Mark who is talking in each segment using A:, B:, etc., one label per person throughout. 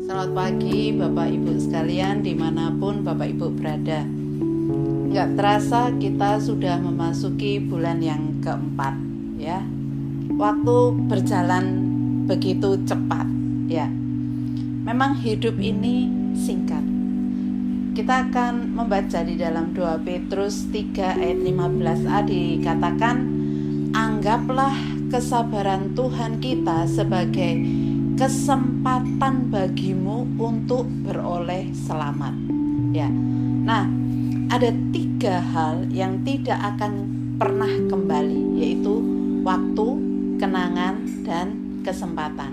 A: Selamat pagi Bapak Ibu sekalian dimanapun Bapak Ibu berada. Nggak terasa kita sudah memasuki bulan yang keempat ya. Waktu berjalan begitu cepat ya. Memang hidup ini singkat. Kita akan membaca di dalam 2 Petrus 3 ayat 15a dikatakan, anggaplah kesabaran Tuhan kita sebagai kesempatan bagimu untuk beroleh selamat. Ya. Nah, ada 3 hal yang tidak akan pernah kembali, yaitu waktu, kenangan, dan kesempatan.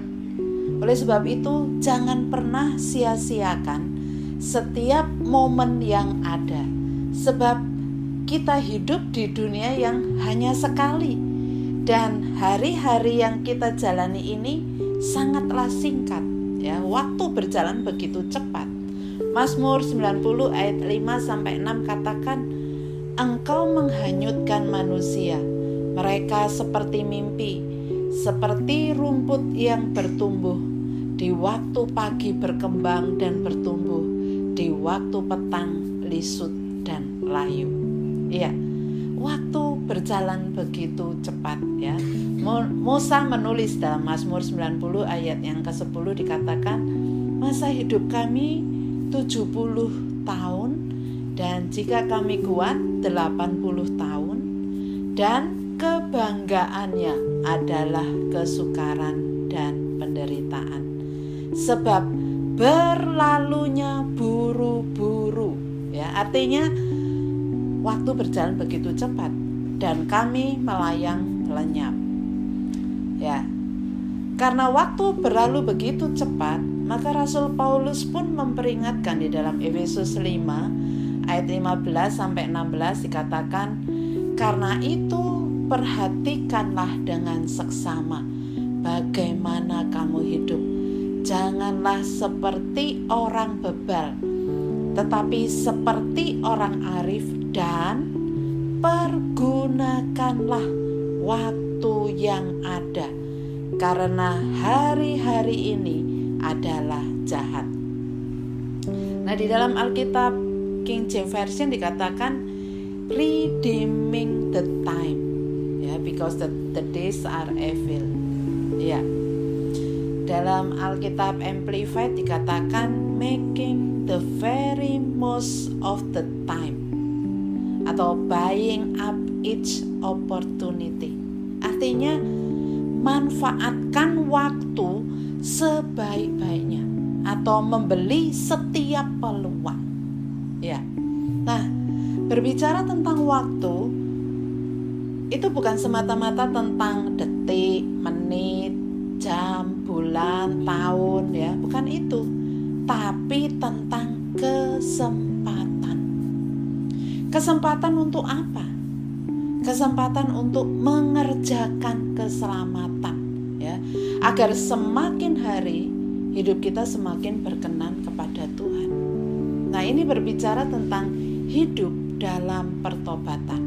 A: Oleh sebab itu, jangan pernah sia-siakan setiap momen yang ada, sebab kita hidup di dunia yang hanya sekali, dan hari-hari yang kita jalani ini sangatlah singkat ya. Waktu berjalan begitu cepat. Mazmur 90 ayat 5-6 katakan, engkau menghanyutkan manusia, mereka seperti mimpi, seperti rumput yang bertumbuh, di waktu pagi berkembang dan bertumbuh, di waktu petang lisut dan layu. Iya, waktu berjalan begitu cepat ya. Musa menulis dalam Mazmur 90 ayat yang ke-10 dikatakan, masa hidup kami 70 tahun, dan jika kami kuat 80 tahun, dan kebanggaannya adalah kesukaran dan penderitaan, sebab berlalunya buru-buru ya. Artinya waktu berjalan begitu cepat dan kami melayang lenyap ya. Karena waktu berlalu begitu cepat, maka Rasul Paulus pun memperingatkan di dalam Efesus 5 ayat 15-16 dikatakan, karena itu perhatikanlah dengan seksama bagaimana kamu hidup. Janganlah seperti orang bebal, tetapi seperti orang arif, dan pergunakanlah waktu yang ada, karena hari-hari ini adalah jahat. Nah, di dalam Alkitab King James Version dikatakan redeeming the time ya, because the days are evil ya. Dalam Alkitab Amplified dikatakan making the very most of the time, atau buying up each opportunity. Artinya manfaatkan waktu sebaik-baiknya, atau membeli setiap peluang ya. Nah, berbicara tentang waktu itu bukan semata-mata tentang detik, menit, jam, bulan, tahun ya, bukan itu, tapi tentang kesempatan. Kesempatan untuk apa? Kesempatan untuk mengerjakan keselamatan ya, agar semakin hari hidup kita semakin berkenan kepada Tuhan. Nah, ini berbicara tentang hidup dalam pertobatan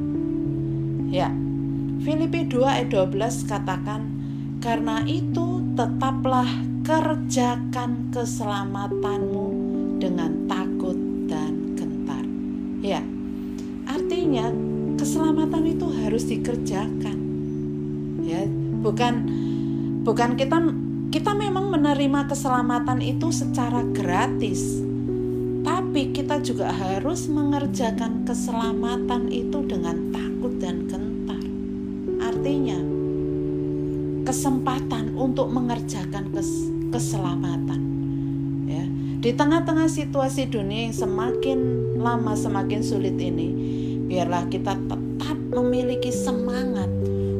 A: ya. Filipi 2 ayat 12 katakan, karena itu tetaplah kerjakan keselamatanmu dengan takut dan gentar. Ya, artinya keselamatan itu harus dikerjakan. Ya, bukan kita memang menerima keselamatan itu secara gratis, tapi kita juga harus mengerjakan keselamatan itu dengan takut dan gentar. Artinya kesempatan untuk mengerjakan keselamatan ya. Di tengah-tengah situasi dunia yang semakin lama semakin sulit ini, biarlah kita tetap memiliki semangat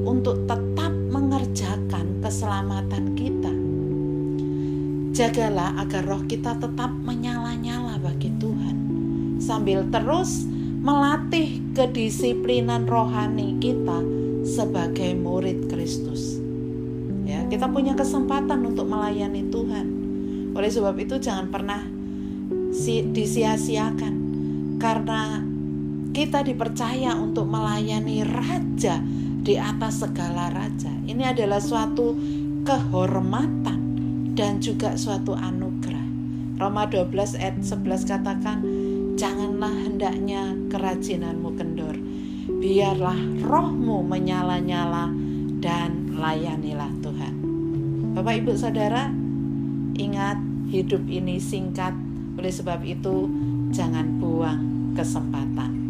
A: untuk tetap mengerjakan keselamatan kita. Jagalah agar roh kita tetap menyala-nyala bagi Tuhan, sambil terus melatih kedisiplinan rohani kita sebagai murid Kristus. Ya, kita punya kesempatan untuk melayani Tuhan. Oleh sebab itu jangan pernah disia-siakan, karena kita dipercaya untuk melayani Raja di atas segala raja. Ini adalah suatu kehormatan dan juga suatu anugerah. Roma 12 ayat 11 katakan, janganlah hendaknya kerajinanmu kendor, biarlah rohmu menyala-nyala dan layanilah Tuhan. Bapak Ibu Saudara, ingat hidup ini singkat, oleh sebab itu jangan buang kesempatan.